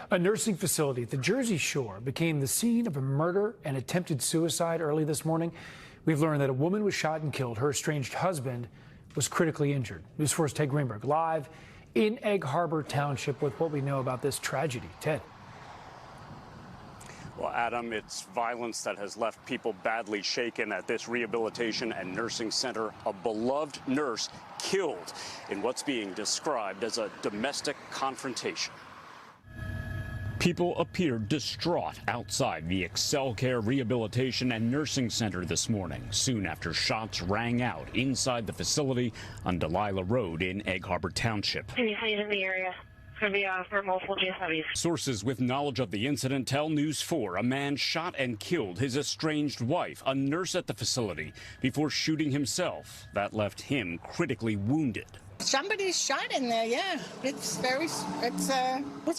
A nursing facility at the Jersey Shore became the scene of a murder and attempted suicide early this morning. We've learned that a woman was shot and killed. Her estranged husband was critically injured. News 4's Ted Greenberg live in Egg Harbor Township with what we know about this tragedy. Ted. Well, Adam, it's violence that has left people badly shaken at this rehabilitation and nursing center. A beloved nurse killed in what's being described as a domestic confrontation. People appeared distraught outside the AyeQ Rehabilitation and Nursing Center this morning, soon after shots rang out inside the facility on Delilah Road in Egg Harbor Township. Can you in the area? For multiple GSWs. Sources with knowledge of the incident tell News 4 a man shot and killed his estranged wife, a nurse at the facility, before shooting himself. That left him critically wounded. Somebody's shot in there, yeah. It's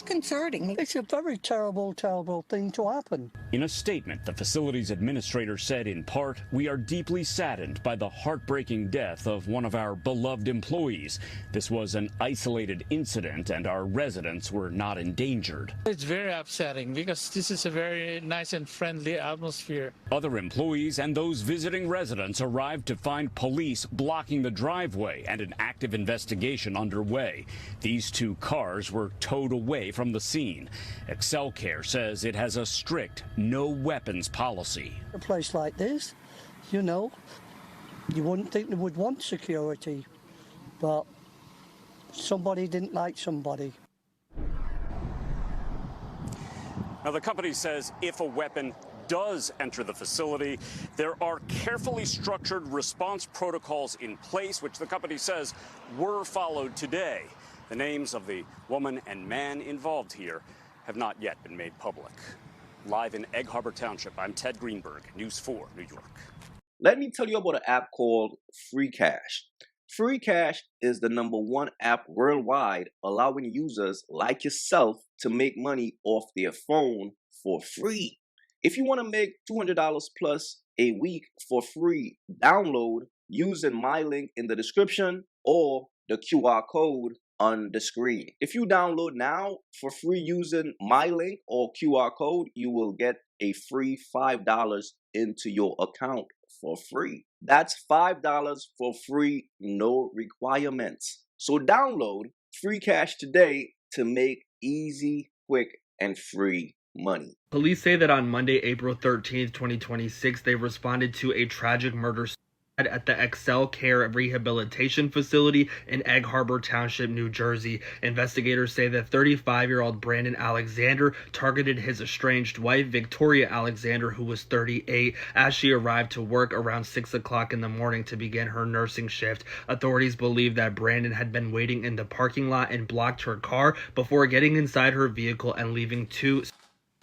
concerning. It's a very terrible, terrible thing to happen. In a statement, the facility's administrator said, in part, "We are deeply saddened by the heartbreaking death of one of our beloved employees. This was an isolated incident and our residents were not endangered." It's very upsetting because this is a very nice and friendly atmosphere. Other employees and those visiting residents arrived to find police blocking the driveway and an active investigation underway. These two cars were towed away from the scene. AyeQ says it has a strict no weapons policy. A place like this, you know, you wouldn't think they would want security, but somebody didn't like somebody. Now, the company says if a weapon does enter the facility, there are carefully structured response protocols in place, which the company says were followed today. The names of the woman and man involved here have not yet been made public. Live in Egg Harbor Township, I'm Ted Greenberg, News 4, New York. Let me tell you about an app called Free Cash. Free Cash is the #1 app worldwide, allowing users like yourself to make money off their phone for free. If you want to make $200 plus a week for free, download using my link in the description or the QR code on the screen. If you download now for free using my link or QR code, you will get a free $5 into your account for free. That's $5 for free, no requirements. So download Free Cash today to make easy, quick, and free money. Police say that on Monday, April 13th, 2026, they responded to a tragic murder at the AyeQ Rehabilitation Facility in Egg Harbor Township, New Jersey. Investigators say that 35-year-old Brandon Alexander targeted his estranged wife, Victoria Alexander, who was 38, as she arrived to work around 6 o'clock in the morning to begin her nursing shift. Authorities believe that Brandon had been waiting in the parking lot and blocked her car before getting inside her vehicle and leaving two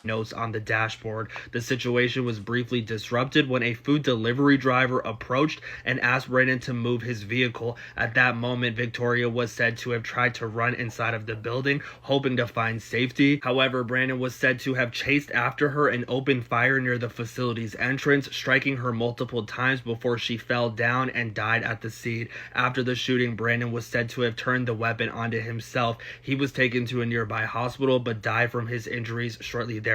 notes on the dashboard. The situation was briefly disrupted when a food delivery driver approached and asked Brandon to move his vehicle. At that moment, Victoria was said to have tried to run inside of the building, hoping to find safety. However, Brandon was said to have chased after her and opened fire near the facility's entrance, striking her multiple times before she fell down and died at the scene. After the shooting, Brandon was said to have turned the weapon onto himself. He was taken to a nearby hospital but died from his injuries shortly thereafter.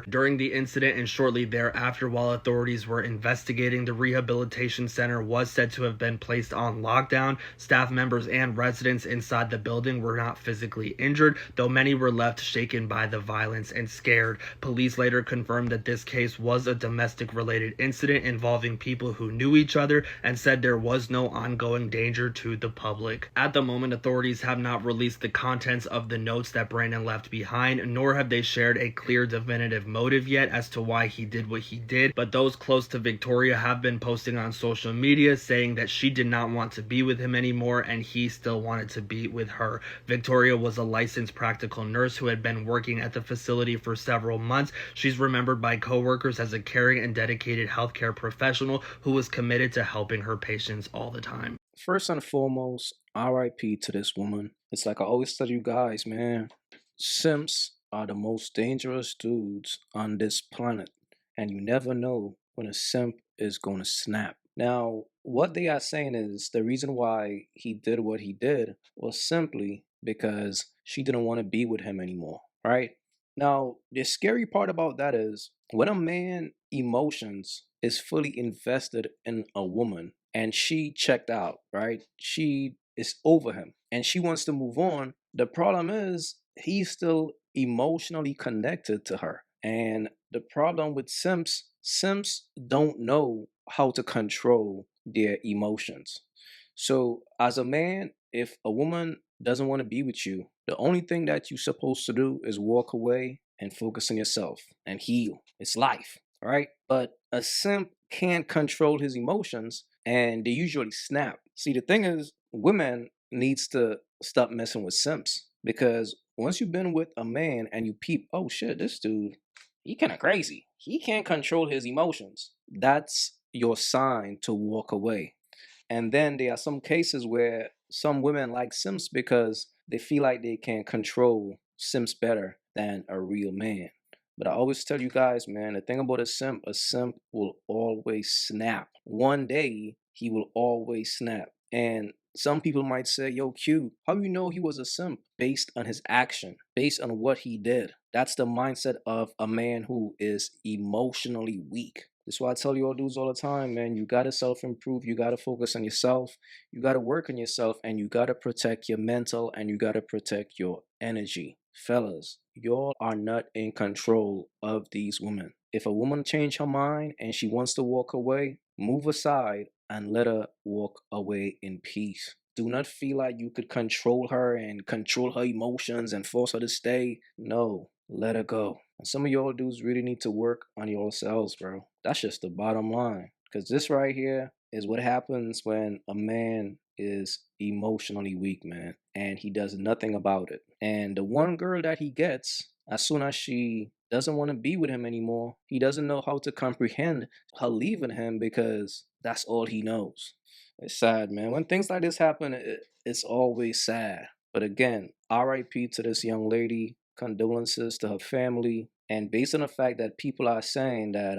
During the incident and shortly thereafter, while authorities were investigating, the rehabilitation center was said to have been placed on lockdown. Staff members and residents inside the building were not physically injured, though many were left shaken by the violence and scared. Police later confirmed that this case was a domestic-related incident involving people who knew each other and said there was no ongoing danger to the public. At the moment, authorities have not released the contents of the notes that Brandon left behind, nor have they shared a clear definitive motive yet as to why he did what he did, but those close to Victoria have been posting on social media saying that she did not want to be with him anymore and he still wanted to be with her. Victoria was a licensed practical nurse who had been working at the facility for several months. She's remembered by coworkers as a caring and dedicated healthcare professional who was committed to helping her patients all the time. First and foremost, RIP to this woman. It's like I always tell you guys, man, simps are the most dangerous dudes on this planet, and you never know when a simp is going to snap. Now, what they are saying is the reason why he did what he did was simply because she didn't want to be with him anymore, right? Now, the scary part about that is when a man emotions is fully invested in a woman and she checked out, right? She is over him and she wants to move on. The problem is he's still emotionally connected to her. And the problem with simps don't know how to control their emotions. So, as a man, if a woman doesn't want to be with you, the only thing that you're supposed to do is walk away and focus on yourself and heal. It's life, right? But a simp can't control his emotions and they usually snap. See, the thing is, women needs to stop messing with simps because once you've been with a man and you peep, oh shit, this dude, he kind of crazy. He can't control his emotions. That's your sign to walk away. And then there are some cases where some women like simps because they feel like they can control simps better than a real man. But I always tell you guys, man, the thing about a simp will always snap. One day, he will always snap. And some people might say, yo, Q, how you know he was a simp? Based on his action, based on what he did. That's the mindset of a man who is emotionally weak. That's why I tell you all dudes all the time, man, you gotta self-improve, you gotta focus on yourself, you gotta work on yourself, and you gotta protect your mental and you gotta protect your energy. Fellas, y'all are not in control of these women. If a woman change her mind and she wants to walk away, move aside and let her walk away in peace. Do not feel like you could control her and control her emotions and force her to stay. No, let her go. And some of y'all dudes really need to work on yourselves, bro. That's just the bottom line. Because this right here is what happens when a man is emotionally weak, man, and he does nothing about it. And the one girl that he gets, as soon as she doesn't want to be with him anymore, he doesn't know how to comprehend her leaving him because that's all he knows. It's sad, man. When things like this happen, it's always sad. But again, RIP to this young lady. Condolences to her family. And based on the fact that people are saying that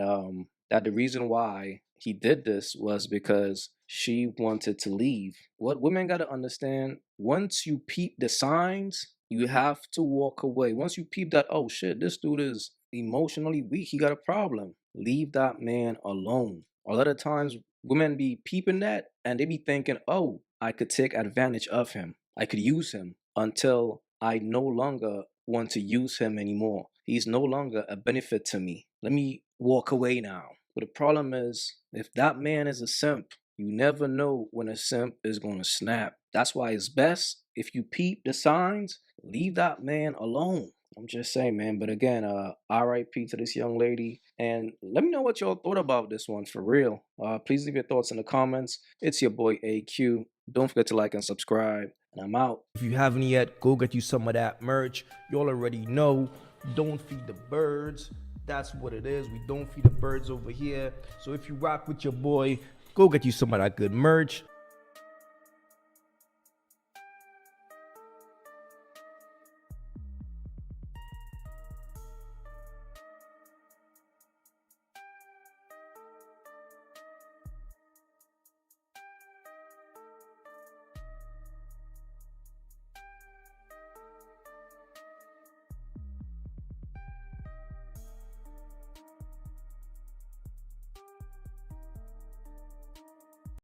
that the reason why he did this was because she wanted to leave. What women gotta understand, once you peep the signs, you have to walk away. Once you peep that, oh shit, this dude is emotionally weak, he got a problem. Leave that man alone. A lot of times women be peeping that and they be thinking, oh, I could take advantage of him. I could use him until I no longer want to use him anymore. He's no longer a benefit to me. Let me walk away now. But the problem is, if that man is a simp, you never know when a simp is going to snap. That's why it's best, if you peep the signs, leave that man alone. I'm just saying, man. But again, RIP to this young lady. And let me know what y'all thought about this one for real. Please leave your thoughts in the comments. It's your boy AyeQ. Don't forget to like and subscribe. And I'm out. If you haven't yet, go get you some of that merch. Y'all already know. Don't feed the birds. That's what it is. We don't feed the birds over here. So if you rock with your boy, go get you some of that good merch.